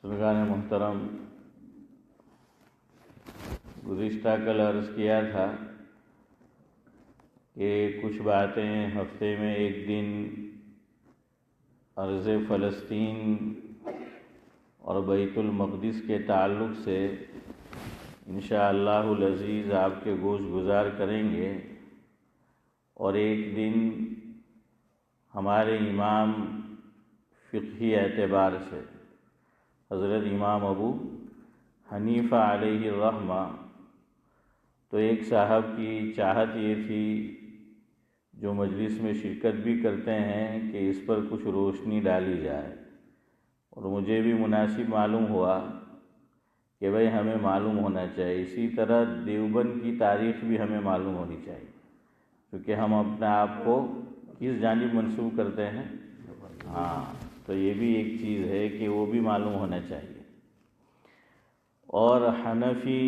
بزرگان محترم، گزشتہ کل عرض کیا تھا کہ کچھ باتیں ہفتے میں ایک دن ارض فلسطین اور بیت المقدس کے تعلق سے انشاءاللہ العزیز آپ کے گوش گزار کریں گے، اور ایک دن ہمارے امام فقہی اعتبار سے حضرت امام ابو حنیفہ علیہ الرحمہ، تو ایک صاحب کی چاہت یہ تھی جو مجلس میں شرکت بھی کرتے ہیں کہ اس پر کچھ روشنی ڈالی جائے، اور مجھے بھی مناسب معلوم ہوا کہ بھئی ہمیں معلوم ہونا چاہیے۔ اسی طرح دیوبند کی تاریخ بھی ہمیں معلوم ہونی چاہیے، کیونکہ ہم اپنے آپ کو کس جانب منسوب کرتے ہیں۔ تو یہ بھی ایک چیز ہے کہ وہ بھی معلوم ہونا چاہیے۔ اور حنفی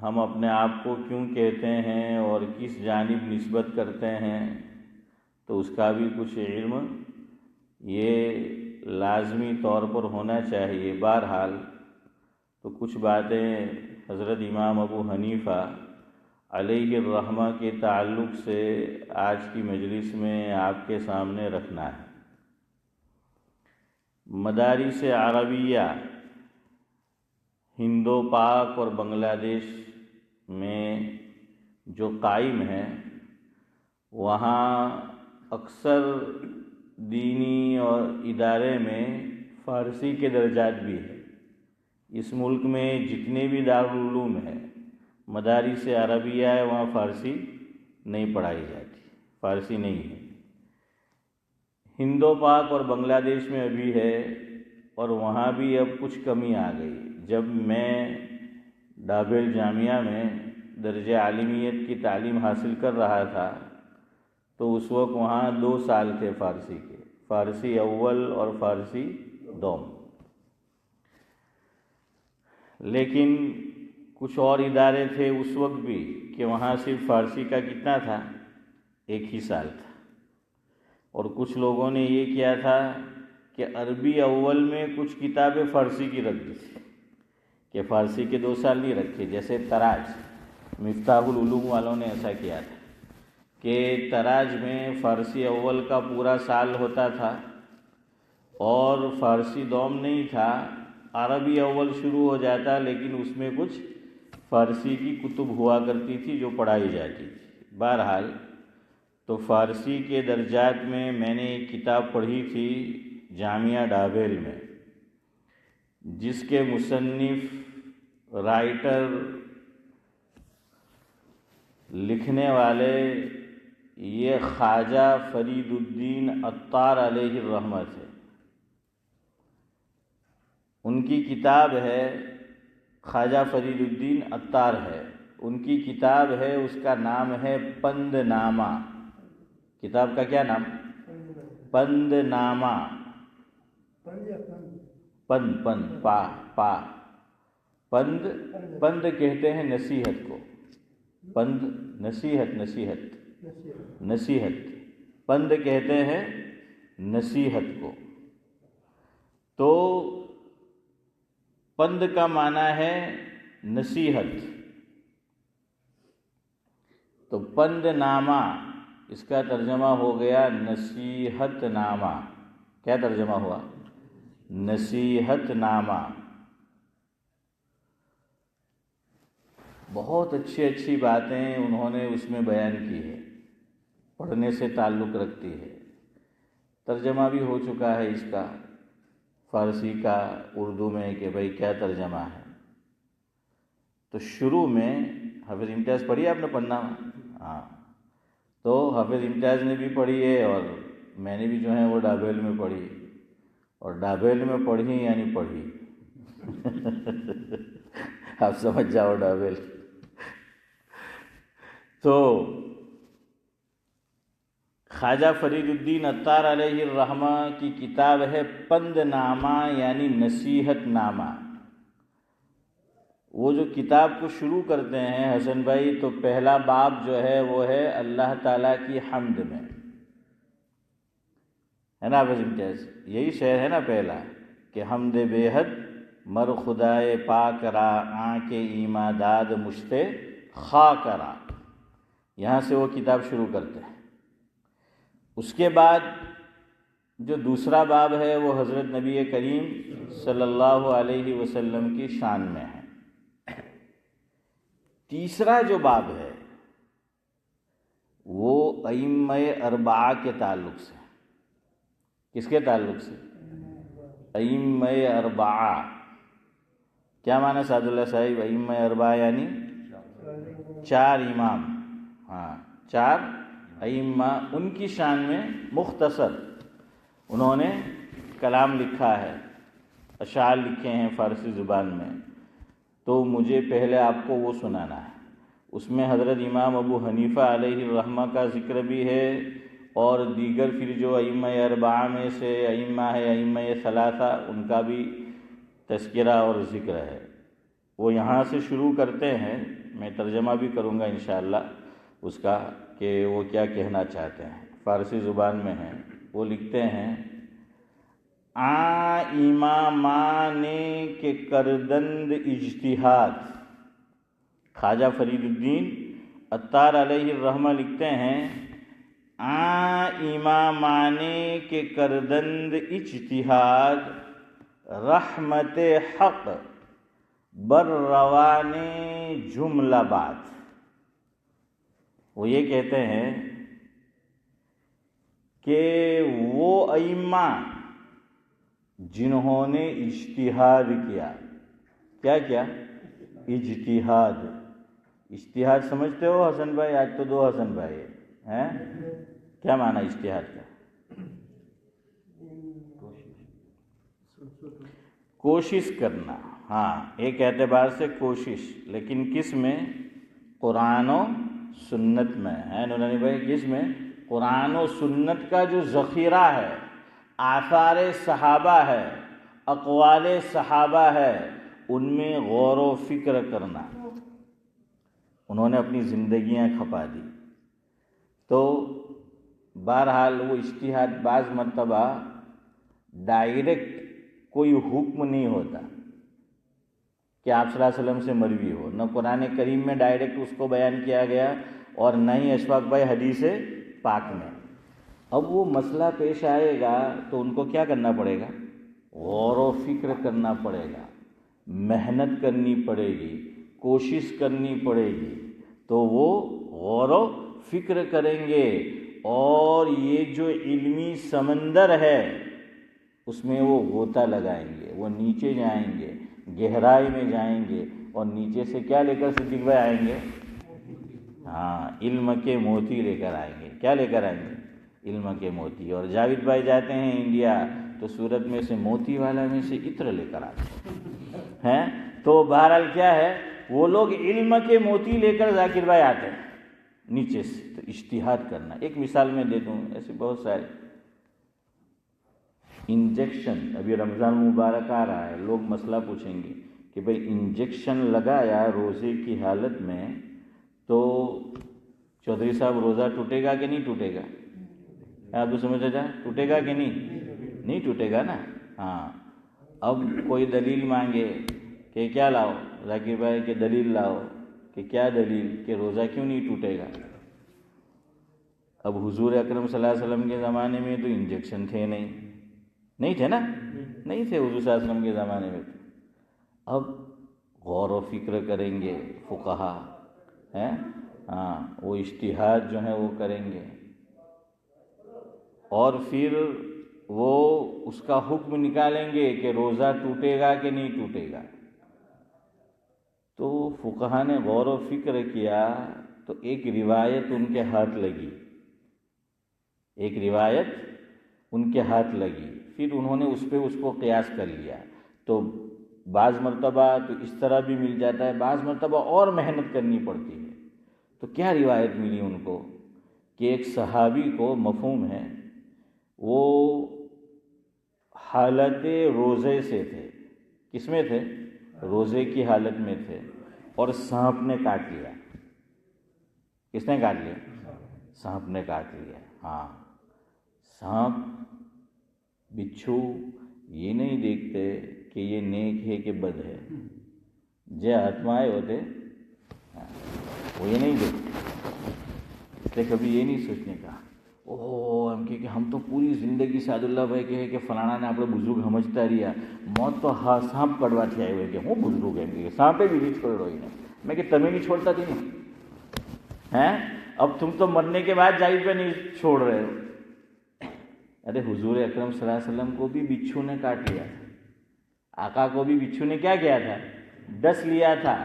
ہم اپنے آپ کو کیوں کہتے ہیں اور کس جانب نسبت کرتے ہیں، تو اس کا بھی کچھ علم یہ لازمی طور پر ہونا چاہیے۔ بہرحال تو کچھ باتیں حضرت امام ابو حنیفہ علیہ الرحمہ کے تعلق سے آج کی مجلس میں آپ کے سامنے رکھنا ہے۔ مدارس عربیہ ہند و پاک اور بنگلہ دیش میں جو قائم ہیں، وہاں اکثر دینی اور ادارے میں فارسی کے درجات بھی ہیں۔ اس ملک میں جتنے بھی دارالعلوم ہیں، مدارس عربیہ ہے، وہاں فارسی نہیں پڑھائی جاتی، فارسی نہیں ہے۔ ہند و پاک اور بنگلہ دیش میں ابھی ہے، اور وہاں بھی اب کچھ کمی آ گئی۔ جب میں ڈابل جامعہ میں درجہ عالمیت کی تعلیم حاصل کر رہا تھا تو اس وقت وہاں 2 سال تھے فارسی کے، فارسی اول اور فارسی دوم۔ لیکن کچھ اور ادارے تھے اس وقت بھی کہ وہاں صرف فارسی کا کتنا تھا، 1 ہی سال تھا۔ اور کچھ لوگوں نے یہ کیا تھا کہ عربی اول میں کچھ کتابیں فارسی کی رکھ دی تھی، کہ فارسی کے 2 سال نہیں رکھے۔ جیسے تراج، مفتاح العلوم والوں نے ایسا کیا تھا کہ تراج میں فارسی اول کا پورا سال ہوتا تھا، اور فارسی دوم نہیں تھا، عربی اول شروع ہو جاتا، لیکن اس میں کچھ فارسی کی کتب ہوا کرتی تھی جو پڑھائی جاتی تھی۔ بہرحال تو فارسی کے درجات میں نے ایک کتاب پڑھی تھی جامعہ ڈابل میں، جس کے مصنف، رائٹر، لکھنے والے یہ خواجہ فرید الدین عطار علیہ الرحمہ تھے۔ ان کی کتاب ہے، خواجہ فرید الدین عطار ہے، ان کی کتاب ہے، اس کا نام ہے پند نامہ۔ کتاب کا کیا نام؟ پند نامہ۔ پند کہتے ہیں نصیحت کو، پند نصیحت، پند کہتے ہیں نصیحت کو۔ تو پند کا معنی ہے نصیحت، تو پند نامہ اس کا ترجمہ ہو گیا نصیحت نامہ۔ کیا ترجمہ ہوا؟ نصیحت نامہ۔ بہت اچھی باتیں انہوں نے اس میں بیان کی ہے، پڑھنے سے تعلق رکھتی ہے۔ ترجمہ بھی ہو چکا ہے اس کا فارسی کا اردو میں کہ بھئی کیا ترجمہ ہے۔ تو شروع میں حافظ امتیاز پڑھی آپ نے پڑھنا؟ تو حافظ امتیاز نے بھی پڑھی ہے، اور میں نے بھی جو ہے وہ ڈابل میں پڑھی، اور ڈابل میں پڑھی یعنی پڑھی آپ سمجھ جاؤ ڈابل۔ تو خواجہ فرید الدین عطار علیہ الرحمہ کی کتاب ہے پند نامہ یعنی نصیحت نامہ۔ وہ جو کتاب کو شروع کرتے ہیں حسن بھائی، تو پہلا باب جو ہے وہ ہے اللہ تعالیٰ کی حمد میں، ہے نا حافظ امتیاز؟ یہی شعر ہے نا پہلا، کہ حمد بے حد مر خدائے پاک را آن کے ایما داد مشتے خاک را. یہاں سے وہ کتاب شروع کرتے ہیں. اس کے بعد جو دوسرا باب ہے وہ حضرت نبی کریم صلی اللہ علیہ وسلم کی شان میں ہے. تیسرا جو باب ہے وہ ائمہ اربعہ کے تعلق سے. کس کے تعلق سے؟ ائمہ اربعہ. کیا معنی سعد اللہ صاحب؟ ائمہ اربعہ یعنی چار امام. ہاں، چار ائمہ. ان کی شان میں مختصر انہوں نے کلام لکھا ہے، اشعار لکھے ہیں فارسی زبان میں. تو مجھے پہلے آپ کو وہ سنانا ہے. اس میں حضرت امام ابو حنیفہ علیہ الرحمہ کا ذکر بھی ہے، اور دیگر پھر جو ائمہ اربعہ میں سے ائمہ ہے، ائمہ ثلاثہ، ان کا بھی تذکرہ اور ذکر ہے. وہ یہاں سے شروع کرتے ہیں. میں ترجمہ بھی کروں گا انشاءاللہ اس کا کہ وہ کیا کہنا چاہتے ہیں. فارسی زبان میں ہیں. وہ لکھتے ہیں: امامانے کے کردند اجتہاد. خواجہ فرید الدین عطار علیہ الرحمہ لکھتے ہیں: امامانے کے کردند اجتہاد، رحمت حق بر روانے جملہ بات. وہ یہ کہتے ہیں کہ وہ ائمہ جنہوں نے اجتہاد کیا. کیا کیا؟ اجتہاد. اجتہاد سمجھتے ہو حسن بھائی؟ آج تو دو حسن بھائی ہیں. کیا معنی اجتہاد کا؟ کوشش کرنا. ہاں، ایک اعتبار سے کوشش، لیکن کس میں؟ قرآن و سنت میں. ہے نورانی بھائی؟ کس میں؟ قرآن و سنت کا جو ذخیرہ ہے، آثار صحابہ ہے، اقوال صحابہ ہے، ان میں غور و فکر کرنا. انہوں نے اپنی زندگیاں کھپا دی. تو بہرحال وہ اجتہاد بعض مرتبہ ڈائریکٹ کوئی حکم نہیں ہوتا کہ آپ صلی اللہ علیہ وسلم سے مروی ہو. نہ قرآن کریم میں ڈائریکٹ اس کو بیان کیا گیا، اور نہ ہی اشفاق بھائی حدیث پاک میں. اب وہ مسئلہ پیش آئے گا تو ان کو کیا کرنا پڑے گا؟ غور و فکر کرنا پڑے گا، محنت کرنی پڑے گی، کوشش کرنی پڑے گی. تو وہ غور و فکر کریں گے، اور یہ جو علمی سمندر ہے اس میں وہ غوطہ لگائیں گے. وہ نیچے جائیں گے، گہرائی میں جائیں گے، اور نیچے سے کیا لے کر صدیق بھائی آئیں گے؟ ہاں، علم کے موتی لے کر آئیں گے. کیا لے کر آئیں گے؟ علم کے موتی. اور جاوید بھائی جاتے ہیں انڈیا تو سورت میں سے موتی والا میں سے عطر لے کر آتے ہیں. تو بہرحال کیا ہے، وہ لوگ علم کے موتی لے کر ذاکر بھائی آتے ہیں نیچے سے. تو اجتہاد کرنا. ایک مثال میں دے دوں، ایسے بہت سارے. انجیکشن، ابھی رمضان مبارک آ رہا ہے، لوگ مسئلہ پوچھیں گے کہ بھئی انجیکشن لگایا روزے کی حالت میں تو چودھری صاحب روزہ ٹوٹے گا کہ نہیں ٹوٹے گا؟ آپ تو سمجھا جائے ٹوٹے گا کہ نہیں ٹوٹے گا نا. ہاں. اب کوئی دلیل مانگے کہ کیا لاؤ ذاکر بھائی، کہ دلیل لاؤ. کہ کیا دلیل؟ کہ روزہ کیوں نہیں ٹوٹے گا؟ اب حضور اکرم صلی اللہ علیہ وسلم کے زمانے میں تو انجیکشن تھے نہیں تھے نا، نہیں تھے حضور صلی اللہ علیہ وسلم کے زمانے میں. تو اب غور و فکر کریں گے فقہا ہیں. ہاں، وہ اجتہاد جو ہے وہ کریں گے، اور پھر وہ اس کا حکم نکالیں گے کہ روزہ ٹوٹے گا کہ نہیں ٹوٹے گا. تو فقہا نے غور و فکر کیا تو ایک روایت ان کے ہاتھ لگی. ایک روایت ان کے ہاتھ لگی. پھر انہوں نے اس کو قیاس کر لیا. تو بعض مرتبہ تو اس طرح بھی مل جاتا ہے، بعض مرتبہ اور محنت کرنی پڑتی ہے. تو کیا روایت ملی ان کو کہ ایک صحابی کو مفہوم ہے، وہ حالت روزے سے تھے. کس میں تھے؟ روزے کی حالت میں تھے، اور سانپ نے کاٹ لیا. کس نے کاٹ لیا؟ سانپ نے کاٹ لیا. ہاں، سانپ بچھو یہ نہیں دیکھتے کہ یہ نیک ہے کہ بد ہے. جو آتمائے ہوتے وہ یہ نہیں دیکھتے، اس لیے کبھی یہ نہیں سوچنے کا کہ ہم تو پوری زندگی سعد اللہ بھائی کہ ہے کہ فلانا نے اپنے بزرگ سمجھتا رہا، موت تو ہاں سانپ کڑوا کے آئے ہوئے کہ ہوں بزرگ ہے کہ سانپے بھی نہیں چھوڑ رہی نے میں کہ تمہیں نہیں چھوڑتا تھی نا ہیں، اب تم تو مرنے کے بعد جائز پہ نہیں چھوڑ رہے ہو. ارے حضور اکرم صلی اللہ علیہ وسلم کو بھی بچھو نے کاٹ لیا تھا، آقا کو بھی بچھو نے کیا کیا تھا؟ ڈس لیا تھا.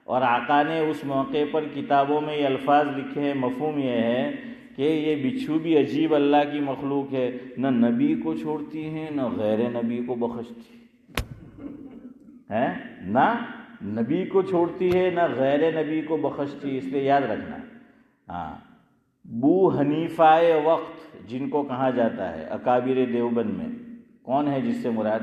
اور آقا نے اس موقع پر کتابوں میں یہ الفاظ لکھے ہیں، مفہوم یہ ہے کہ یہ بچھو بھی عجیب اللہ کی مخلوق ہے، نہ نبی کو چھوڑتی ہے نہ غیر نبی کو بخشتی ہے، نہ نبی کو چھوڑتی ہے نہ غیر نبی کو بخشتی. اس لیے یاد رکھنا. ہاں، بو حنیفہ وقت جن کو کہا جاتا ہے اکابر دیوبند میں، کون ہے جس سے مراد؟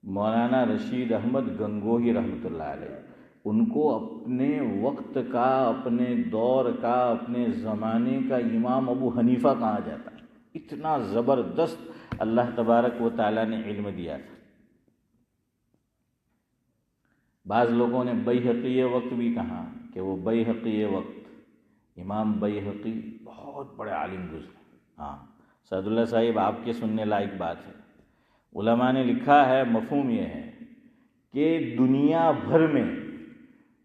مولانا رشید احمد گنگوہی رحمۃ اللہ علیہ. ان کو اپنے وقت کا، اپنے دور کا، اپنے زمانے کا امام ابو حنیفہ کہا جاتا ہے. اتنا زبردست اللہ تبارک و تعالیٰ نے علم دیا تھا. بعض لوگوں نے بیہقی وقت بھی کہا کہ وہ بیہقی وقت، امام بیہقی بہت بڑے عالم گزرے. ہاں سعد اللہ صاحب آپ کے سننے لائق بات ہے. علماء نے لکھا ہے، مفہوم یہ ہے کہ دنیا بھر میں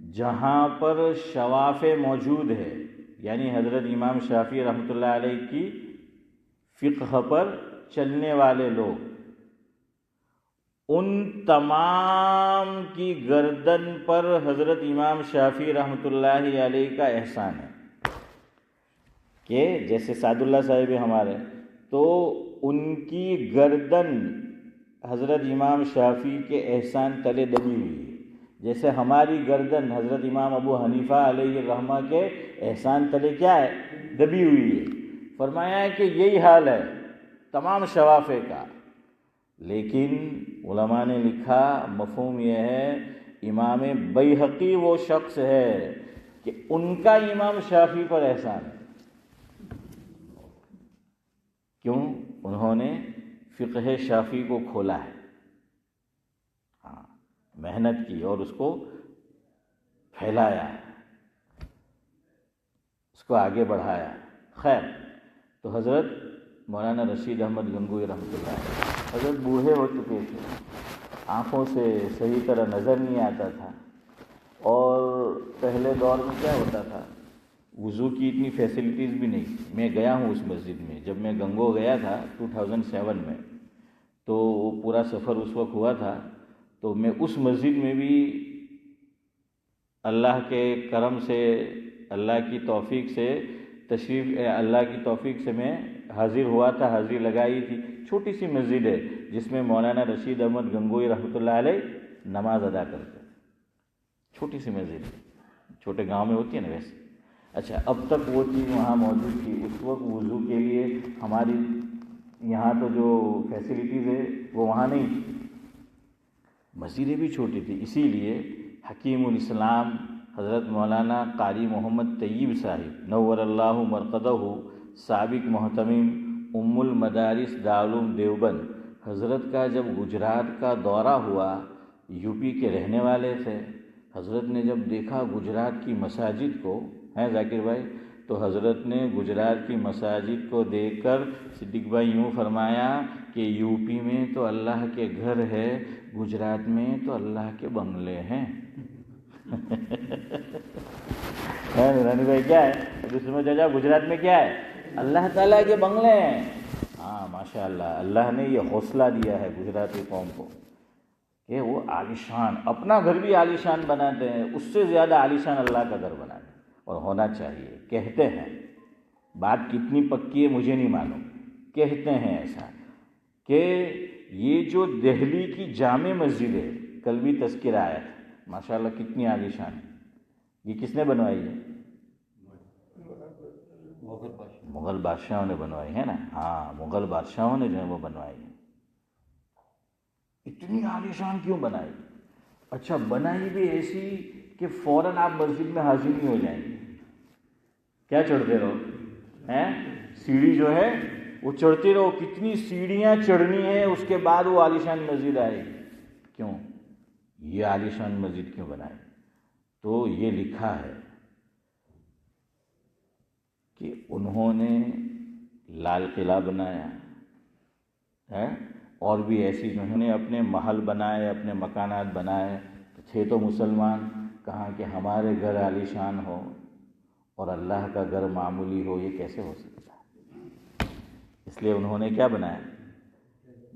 جہاں پر شواف موجود ہے، یعنی حضرت امام شافعی رحمۃ اللہ علیہ کی فقہ پر چلنے والے لوگ، ان تمام کی گردن پر حضرت امام شافعی رحمۃ اللہ علیہ کا احسان ہے. کہ جیسے سعد اللہ صاحب ہمارے، تو ان کی گردن حضرت امام شافعی کے احسان تلے دبی ہوئی ہے، جیسے ہماری گردن حضرت امام ابو حنیفہ علیہ الرحمہ کے احسان تلے کیا ہے؟ دبی ہوئی ہے. فرمایا ہے کہ یہی حال ہے تمام شوافے کا. لیکن علماء نے لکھا، مفہوم یہ ہے، امام بیہقی وہ شخص ہے کہ ان کا امام شافعی پر احسان ہے. کیوں؟ انہوں نے فقہ شافعی کو کھولا ہے، ہاں محنت کی اور اس کو پھیلایا ہے، اس کو آگے بڑھایا. خیر، تو حضرت مولانا رشید احمد گنگوہی رحمۃ اللہ علیہ حضرت بوڑھے ہو چکے تھے، آنکھوں سے صحیح طرح نظر نہیں آتا تھا. اور پہلے دور میں کیا ہوتا تھا، وضو کی اتنی فیسلٹیز بھی نہیں. میں گیا ہوں اس مسجد میں، جب میں گنگو گیا تھا 2007 میں، تو وہ پورا سفر اس وقت ہوا تھا. تو میں اس مسجد میں بھی اللہ کے کرم سے، اللہ کی توفیق سے اللہ کی توفیق سے میں حاضر ہوا تھا، حاضری لگائی تھی. چھوٹی سی مسجد ہے جس میں مولانا رشید احمد گنگوہی رحمۃ اللہ علیہ نماز ادا کرتے. چھوٹی سی مسجد، چھوٹے گاؤں میں ہوتی ہے نا ویسے. اچھا، اب تک وہ چیز وہاں موجود تھی. اس وقت وضو کے لیے ہماری یہاں تو جو فیسلٹیز ہے وہ وہاں نہیں تھی، مسجدیں بھی چھوٹی تھی. اسی لیے حکیم الاسلام حضرت مولانا قاری محمد طیب صاحب نور اللہ مرقدہ، سابق محتمم ام المدارس دارالعلوم دیوبند، حضرت کا جب گجرات کا دورہ ہوا، یو پی کے رہنے والے تھے. حضرت نے جب دیکھا گجرات کی مساجد کو، ہیں ذاکر بھائی، تو حضرت نے گجرات کی مساجد کو دیکھ کر صدیق بھائی یوں فرمایا کہ یو پی میں تو اللہ کے گھر ہے، گجرات میں تو اللہ کے بنگلے ہیں. رانی بھائی کیا ہے دوسرے چاچا، گجرات میں کیا ہے؟ اللہ تعالیٰ کے بنگلے ہیں. ہاں ماشاء اللہ، اللہ نے یہ حوصلہ دیا ہے گجراتی قوم کو کہ وہ عالیشان، اپنا گھر بھی عالیشان بناتے ہیں، اس سے زیادہ عالیشان اللہ کا گھر بناتے ہیں. اور ہونا چاہیے. کہتے ہیں، بات کتنی پکی ہے مجھے نہیں معلوم، کہتے ہیں ایسا کہ یہ جو دہلی کی جامع مسجد ہے، کل بھی تذکرہ آیا تھا، ماشاءاللہ کتنی عالیشان ہے. یہ کس نے بنوائی ہے؟ مغل بادشاہوں نے بنوائی ہے نا. ہاں، مغل بادشاہوں نے جو ہے وہ بنوائی ہے. اتنی عالیشان کیوں بنائی؟ اچھا، بنائی بھی ایسی کہ فوراً آپ مسجد میں حاضر نہیں ہو جائیں گے. کیا چڑھتے رہو ہیں؟ سیڑھی جو ہے وہ چڑھتے رہو، کتنی سیڑھیاں چڑھنی ہے، اس کے بعد وہ عالیشان مسجد آئے گی۔ کیوں یہ عالیشان مسجد کیوں بنائے؟ تو یہ لکھا ہے کہ انہوں نے لال قلعہ بنایا ہے، اور بھی ایسی جو نے اپنے محل بنائے، اپنے مکانات بنائے، تھے تو مسلمان، کہاں کہ ہمارے گھر عالیشان ہو اور اللہ کا گھر معمولی ہو، یہ کیسے ہو سکتا ہے؟ اس لیے انہوں نے کیا بنایا؟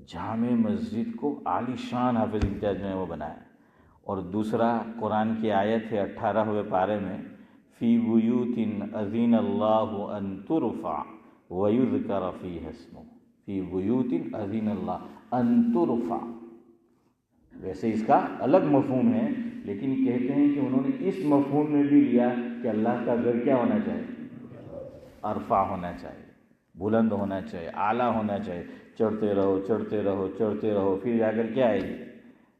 جامع مسجد کو عالیشان حافظ امتیاز جو ہے وہ بنایا۔ اور دوسرا قرآن کی آیت ہے 18ویں پارے میں، فی بیوت اذن اللہ ان ترفع ویذکر فیہا اسمہ، فی بیوت اذن اللہ ان ترفع۔ ویسے اس کا الگ مفہوم ہے، لیکن کہتے ہیں کہ انہوں نے اس مفہوم میں بھی لیا کہ اللہ کا گھر کیا ہونا چاہیے؟ ارفع ہونا چاہیے، بلند ہونا چاہیے، اعلیٰ ہونا چاہیے، چڑھتے رہو چڑھتے رہو چڑھتے رہو، پھر جا کر کیا آئے گی؟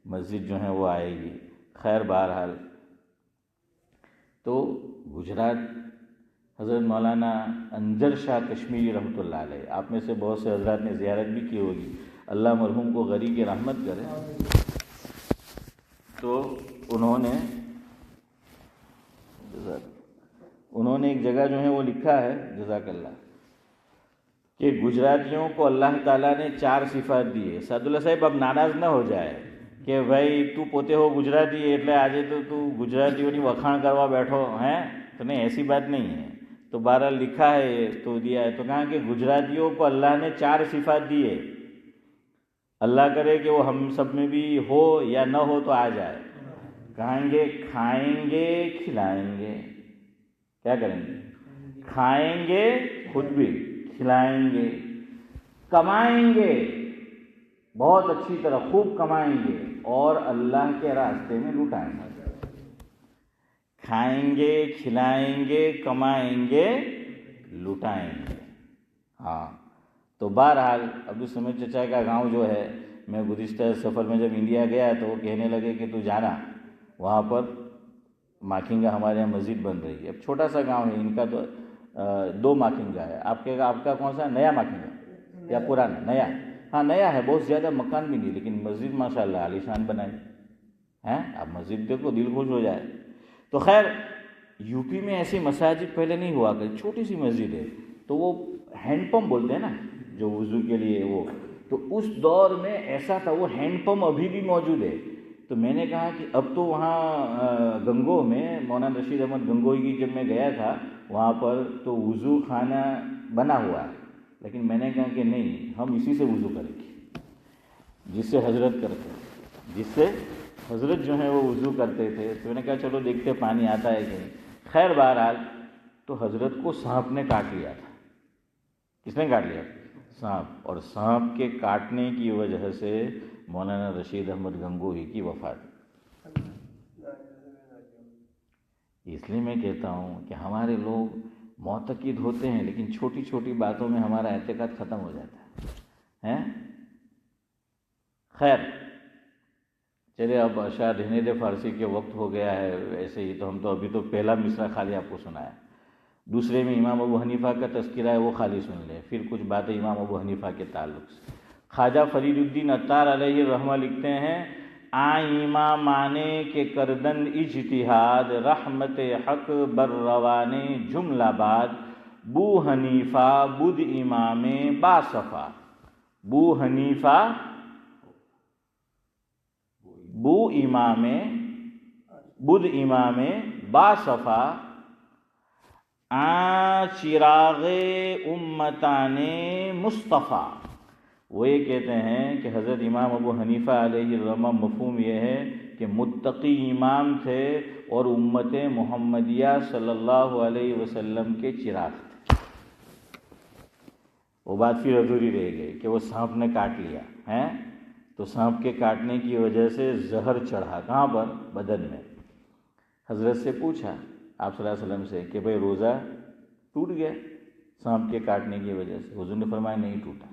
مسجد جو ہے وہ آئے گی۔ خیر بہرحال تو گجرات حضرت مولانا انجر شاہ کشمیری رحمۃ اللہ علیہ، آپ میں سے بہت سے حضرات نے زیارت بھی کی ہوگی، اللہ مرحوم کو غری کی رحمت کرے۔ تو انہوں نے ایک جگہ جو ہے وہ لکھا ہے، جزاک اللہ، کہ گجراتیوں کو اللہ تعالیٰ نے 4 صفات دی ہے۔ سعداللہ صاحب اب ناراض نہ ہو جائے کہ بھائی تو پوتے ہو گجراتی એટલે આજે تو گجراتیوں وکھاણ કરવા بیٹھو ہیں، تو نہیں، ایسی بات نہیں ہے۔ تو بہرحال لکھا ہے تو دیا ہے، تو کہا کہ گجراتیوں کو اللہ نے 4 صفات دی ہے، اللہ کرے کہ وہ ہم سب میں بھی ہو یا نہ ہو تو آ جائے۔ کہیں گے کھائیں گے کھلائیں گے، کیا کریں گے؟ کھائیں گے خود بھی، کھلائیں گے، کمائیں گے بہت اچھی طرح، خوب کمائیں گے، اور اللہ کے راستے میں لٹائیں گے۔ کھائیں گے کھلائیں گے کمائیں گے لٹائیں گے۔ ہاں تو بہرحال عبد الصمد چچا کا گاؤں جو ہے، میں گزشتہ سفر میں جب انڈیا گیا تو وہ کہنے لگے کہ تو جانا، وہاں پر ماکھنگا ہمارے یہاں مسجد بن رہی ہے۔ اب چھوٹا سا گاؤں ہے، ان کا تو 2 ماکھنگا ہے۔ آپ کا کون سا؟ نیا ماکھنگا یا پرانا؟ نیا؟ ہاں نیا ہے، بہت زیادہ مکان بھی نہیں، لیکن مسجد ماشاءاللہ عالیشان بنائی ہیں۔ اب مسجد دیکھو دل خوش ہو جائے۔ تو خیر یو پی میں ایسی مساجد پہلے نہیں ہوا کرتی، چھوٹی سی مسجد ہے، تو وہ ہینڈ پمپ بولتے ہیں نا جو وضو کے لیے، وہ تو اس دور میں ایسا تھا، وہ ہینڈ پمپ ابھی بھی موجود ہے۔ تو میں نے کہا کہ اب تو وہاں گنگو میں مولانا رشید احمد گنگوئی کی جب میں گیا تھا وہاں پر تو وضو خانہ بنا ہوا ہے، لیکن میں نے کہا کہ نہیں، ہم اسی سے وضو کریں گے جس سے حضرت کرتے ہیں، جس سے حضرت جو ہے وہ وضو کرتے تھے۔ تو میں نے کہا چلو دیکھتے پانی آتا ہے کہ نہیں۔ خیر بہرحال تو حضرت کو سانپ نے کاٹ لیا تھا۔ کس نے کاٹ لیا؟ سانپ۔ اور سانپ کے کاٹنے کی وجہ سے مولانا رشید احمد گنگوہی کی وفات۔ اس لیے میں کہتا ہوں کہ ہمارے لوگ معتقد ہوتے ہیں، لیکن چھوٹی چھوٹی باتوں میں ہمارا اعتقاد ختم ہو جاتا ہے۔ خیر چلے اب اشعار رہنے دے، فارسی کے وقت ہو گیا ہے، ایسے ہی تو ہم تو ابھی تو پہلا مصرع خالی آپ کو سنایا، دوسرے میں امام ابو حنیفہ کا تذکرہ ہے، وہ خالی سن لیں، پھر کچھ باتیں امام ابو حنیفہ کے تعلق سے۔ خواجہ فرید الدین عطار علیہ الرحمہ لکھتے ہیں، امامان کے کردن اجتہاد، رحمت حق بر روانے جملہ باد، بو حنیفہ بدھ امام با صفا۔ بو حنیفہ بو امام بدھ امام با صفا، چراغ امتان مصطفیٰ۔ وہ یہ کہتے ہیں کہ حضرت امام ابو حنیفہ علیہ الرحمہ مفہوم یہ ہے کہ متقی امام تھے اور امت محمدیہ صلی اللہ علیہ وسلم کے چراغ تھے۔ وہ بات پھر ادھوری رہ گئی کہ وہ سانپ نے کاٹ لیا ہے، تو سانپ کے کاٹنے کی وجہ سے زہر چڑھا، کہاں پر؟ بدن میں۔ حضرت سے پوچھا آپ صلی اللہ علیہ وسلم سے کہ بھئی روزہ ٹوٹ گیا سانپ کے کاٹنے کی وجہ سے؟ حضور نے فرمایا نہیں ٹوٹا۔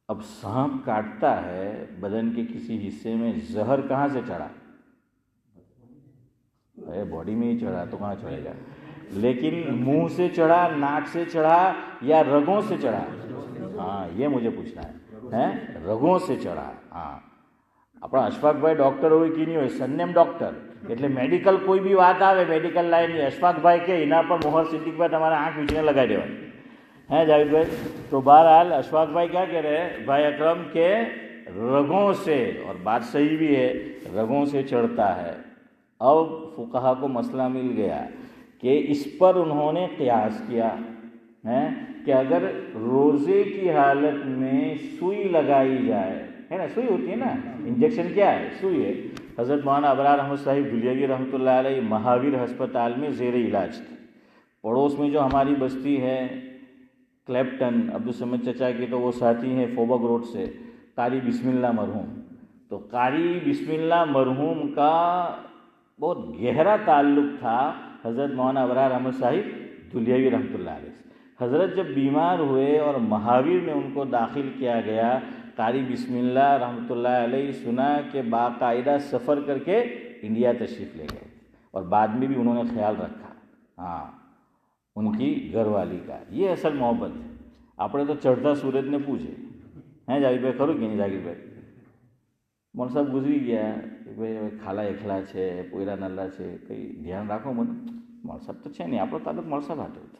اب سانپ کاٹتا ہے بدن کے کسی حصے میں، زہر کہاں سے چڑھا؟ باڈی میں ہی چڑھا تو کہاں چڑھے گا؟ لیکن منہ سے چڑھا، ناک سے چڑھا یا رگوں سے چڑھا؟ ہاں یہ مجھے پوچھنا ہے રગો سے ચઢા. હા આપણા અશફાકભાઈ ડૉક્ટર હોય કે નહીં હોય, સરનેમ ડૉક્ટર એટલે મેડિકલ કોઈ બી વાત આવે મેડિકલ લાઈનની, અશફાકભાઈ કે એના પર મોહર સિદ્દીકભાઈ તમારે આંખ વીંચીને લગાવી દેવાની. ہیں جاوید بھائی؟ تو بہرحال اشفاق بھائی کیا کہہ رہے ہیں بھائی اکرم کے رگوں سے، اور بات صحیح بھی ہے، رگوں سے چڑھتا ہے. اب فقہا کو مسئلہ مل گیا کہ اس پر انہوں نے قیاس کیا ہے کہ اگر روزے کی حالت میں سوئی لگائی جائے، ہے نا، سوئی ہوتی ہے نا، انجیکشن کیا ہے؟ سوئی ہے. حضرت مولانا ابرار احمد صاحب دھلیوی رحمۃ اللہ علیہ مہاویر ہسپتال میں زیر علاج تھے. پڑوس میں جو ہماری بستی ہے کلیپٹن، عبدالصمد چچا کی تو وہ ساتھی ہیں فوبک روڈ سے، قاری بسم اللہ مرحوم. تو قاری بسم اللہ مرحوم کا بہت گہرا تعلق تھا حضرت مولانا ابرار احمد صاحب دھلیوی رحمۃ اللہ علیہ سے. حضرت جب بیمار ہوئے اور مہاویر میں ان کو داخل کیا گیا، قاری بسم اللہ رحمۃ اللہ علیہ سنا کہ باقاعدہ سفر کر کے انڈیا تشریف لے گئے، اور بعد میں بھی انہوں نے خیال رکھا ہاں ان کی گھر والی کا. یہ اصل محبت ہے. આપણે તો ચડતા સૂરજને પૂછે હે જાગીરભાઈ, ખરું કે નહીં જાગીરભાઈ? મોણ સાહેબ ગુજરી ગયા કે ભાઈ હવે ખાલા એકલા છે, પોયરા નાલા છે, કંઈ ધ્યાન રાખો મને. મોણ સાહેબ તો છે નહીં, આપણો તાલુક મોણ સાહેબ હાટો હતો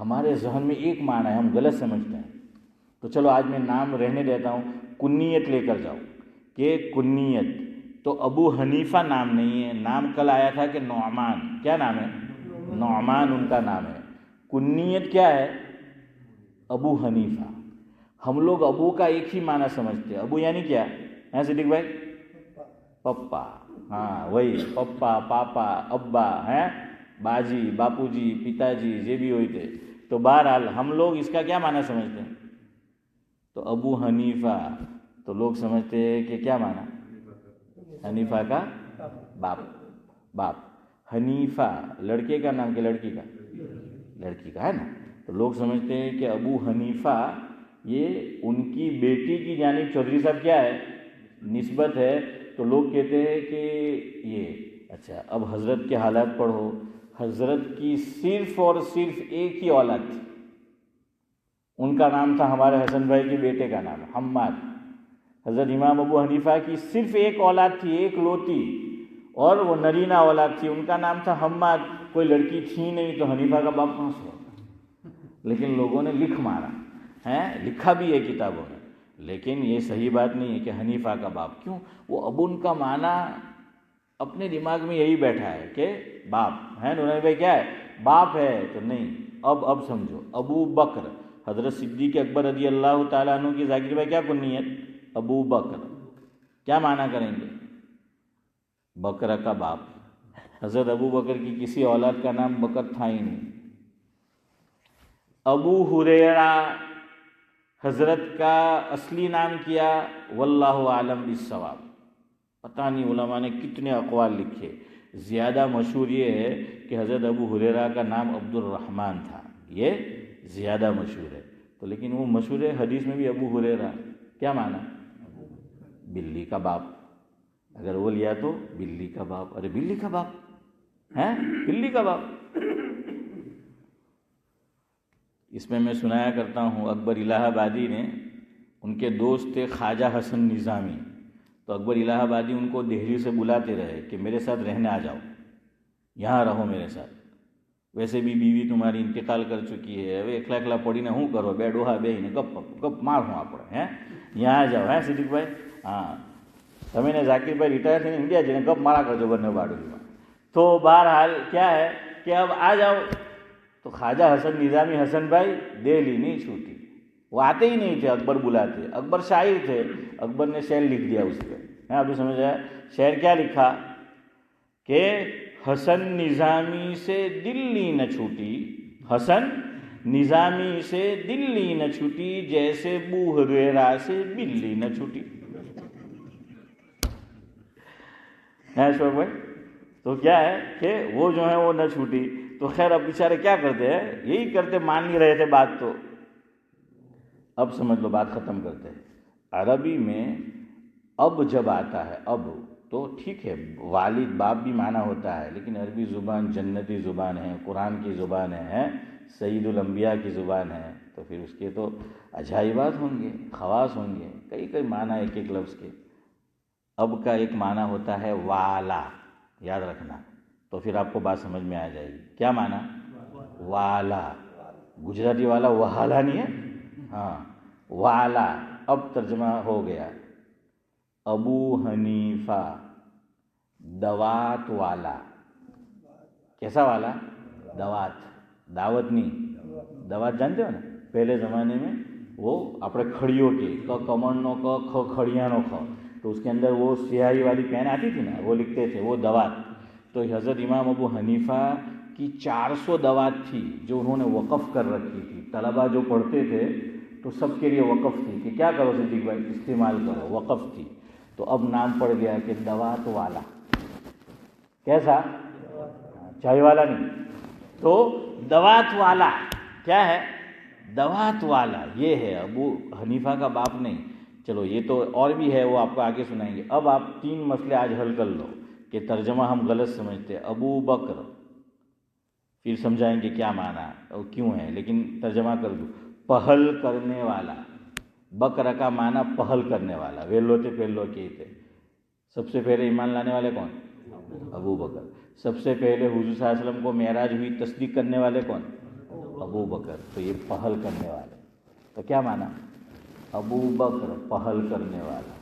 ہمارے ذہن میں ایک معنی ہے، ہم غلط سمجھتے ہیں. تو چلو آج میں نام رہنے دیتا ہوں، کنیت لے کر جاؤ کہ کنیت. تو ابو حنیفہ نام نہیں ہے، نام کل آیا تھا کہ نعمان. کیا نام ہے؟ نعمان ان کا نام ہے. کنیت کیا ہے؟ ابو حنیفہ. ہم لوگ ابو کا ایک ہی معنی سمجھتے ہیں. ابو یعنی کیا ہے صدیق بھائی؟ پپا. ہاں وہی پپا، پاپا، ابا ہیں، باجی، باپو جی، پتا جی، یہ بھی ہوئی تھے. تو بہرحال ہم لوگ اس کا کیا معنی سمجھتے ہیں؟ تو ابو حنیفہ تو لوگ سمجھتے ہیں کہ کیا معنی؟ حنیفہ کا باپ. حنیفہ لڑکے کا نام کہ لڑکی کا؟ لڑکی کا ہے نا. تو لوگ سمجھتے ہیں کہ ابو حنیفہ یہ ان کی بیٹی کی جانب چودھری صاحب کیا ہے؟ نسبت ہے. تو لوگ کہتے ہیں کہ یہ اچھا. اب حضرت کے حالات پڑھو. حضرت کی صرف اور صرف ایک ہی اولاد تھی، ان کا نام تھا ہمارے حسن بھائی کے بیٹے کا نام حماد. حضرت امام ابو حنیفہ کی صرف ایک اولاد تھی، ایک لوتی، اور وہ نرینہ اولاد تھی، ان کا نام تھا حماد. کوئی لڑکی تھی نہیں تو حنیفہ کا باپ کہاں سے ہوگا؟ لیکن لوگوں نے لکھ مارا ہے، لکھا بھی ہے کتابوں میں، لیکن یہ صحیح بات نہیں ہے کہ حنیفہ کا باپ. کیوں؟ وہ ابن کا معنی اپنے دماغ میں یہی بیٹھا ہے کہ باپ ہے. نورانی بھائی کیا ہے؟ باپ ہے. تو نہیں، اب سمجھو. ابو بکر حضرت صدیق اکبر رضی اللہ تعالیٰ عنہ کی ذاکر بھائی کیا کنیت؟ ابو بکر. کیا معنی کریں گے؟ بکر کا باپ. حضرت ابو بکر کی کسی اولاد کا نام بکر تھا ہی نہیں. ابو ہریرہ حضرت کا اصلی نام کیا؟ واللہ عالم بالصواب. پتہ نہیں علماء نے کتنے اقوال لکھے. زیادہ مشہور یہ ہے کہ حضرت ابو ہریرہ کا نام عبد الرحمن تھا، یہ زیادہ مشہور ہے. تو لیکن وہ مشہور ہے حدیث میں بھی ابو ہریرہ. کیا معنی؟ بلی کا باپ. اگر وہ لیا تو بلی کا باپ. ارے بلی کا باپ ہیں؟ بلی کا باپ. اس میں سنایا کرتا ہوں، اکبر الہ آبادی نے، ان کے دوست تھے خواجہ حسن نظامی. تو اکبر الہ آبادی ان کو دہلی سے بلاتے رہے کہ میرے ساتھ رہنے آ جاؤ، یہاں رہو میرے ساتھ. ویسے بھی بیوی تمہاری انتقال کر چکی ہے، وہ اکلا اکلا پڑی نہ ہوں کرو، بے ڈوہا بے ہی گپ مار ہوں آپ ہیں، یہاں آ جاؤ. ہیں صدیق بھائی؟ ہاں તમે ને ઝાકીર ભાઈ રિટાયર થઈને ઇન્ડિયા જઈને ગપ મારા કરજો બંને બાળકીમાં. તો બહરહાલ کیا ہے کہ اب آ جاؤ. تو خواجہ حسن نظامی حسن بھائی دہلی نہیں چھوٹی، وہ آتے ہی نہیں تھے. اکبر بلاتے. اکبر شاعر تھے، اکبر نے شعر لکھ دیا اس پہ. آپ نے سمجھ آیا؟ شعر کیا لکھا کہ حسن نظامی سے دلی نہ چھوٹی، حسن نظامی سے دلی نہ چھوٹی، جیسے بو ہریرہ سے بلی نہ چھوٹی. شوق بھائی تو کیا ہے کہ وہ جو ہے وہ نہ چھوٹی. تو خیر اب بیچارے کیا کرتے ہیں؟ یہی کرتے، مان نہیں رہے تھے بات. تو اب سمجھ لو، بات ختم کرتے ہیں. عربی میں اب جب آتا ہے، اب تو ٹھیک ہے، والد باپ بھی معنی ہوتا ہے، لیکن عربی زبان جنتی زبان ہے، قرآن کی زبان ہے، سید الانبیاء کی زبان ہے. تو پھر اس کے تو عجائبات ہوں گے، خواص ہوں گے، کئی معنی ایک ایک لفظ کے. اب کا ایک معنی ہوتا ہے والا، یاد رکھنا. تو پھر آپ کو بات سمجھ میں آ جائے گی. کیا معنی؟ والا. گجراتی والا وہالا نہیں ہے، ہاں والا. اب ترجمہ ہو گیا. ابو حنیفہ دوات والا. کیسا والا؟ دوات. دعوت نہیں، دوات جانتے ہو نا؟ پہلے زمانے میں وہ اپنے کھڑیوں کے کمنوں کا کھڑیاں کا، تو اس کے اندر وہ سیاہی والی پین آتی تھی نا، وہ لکھتے تھے، وہ دوات. تو حضرت امام ابو حنیفہ کی 400 دوات تھی جو انہوں نے وقف کر رکھی تھی. طلبہ جو پڑھتے تھے تو سب کے لیے وقف تھی کہ کیا کرو صدیق بھائی، استعمال کرو، وقف تھی. تو اب نام پڑ گیا کہ دوات والا. کیسا؟ چائے والا نہیں، تو دوات والا. کیا ہے؟ دوات والا. یہ ہے ابو حنیفہ کا باپ نہیں. چلو یہ تو اور بھی ہے، وہ آپ کو آگے سنائیں گے. اب آپ 3 مسئلے آج حل کر لو کہ ترجمہ ہم غلط سمجھتے. ابو بکر، پھر سمجھائیں گے کیا معنی اور کیوں ہے، لیکن ترجمہ کر دوں. پہل کرنے والا. بکر کا معنی پہل کرنے والا. ویلوتے پہلو کے تھے. سب سے پہلے ایمان لانے والے کون؟ ابو بکر. سب سے پہلے حضور صلی اللہ علیہ وسلم کو معراج ہوئی تصدیق کرنے والے کون؟ ابو بکر، تو یہ پہل کرنے والے. تو کیا مانا؟ ابو بکر پہل کرنے والا.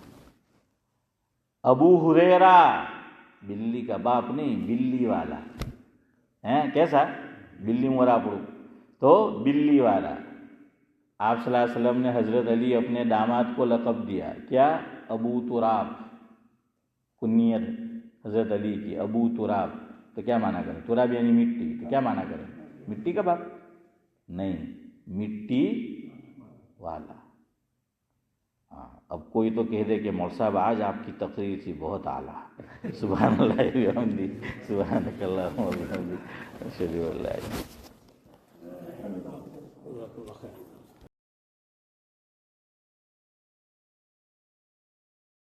ابو ہریرہ بلی کا باپ نہیں، بلی والا ہیں. کیسا؟ بلی مورا پڑو تو بلی والا. آپ صلی اللہ علیہ وسلم نے حضرت علی اپنے داماد کو لقب دیا کیا؟ ابو تراب. کنیت حضرت علی کی ابو تراب. تو کیا مانا کریں؟ تراب یعنی مٹی. تو کیا مانا کریں؟ مٹی کا باپ نہیں، مٹی والا. ہاں، اب کوئی تو کہہ دے کہ مول صاحب آج آپ کی تقریر تھی بہت اعلیٰ. سبحان اللہ وبحمدہ، سبحانک اللہم وبحمدک، اشہد ان لا الہ الا انت.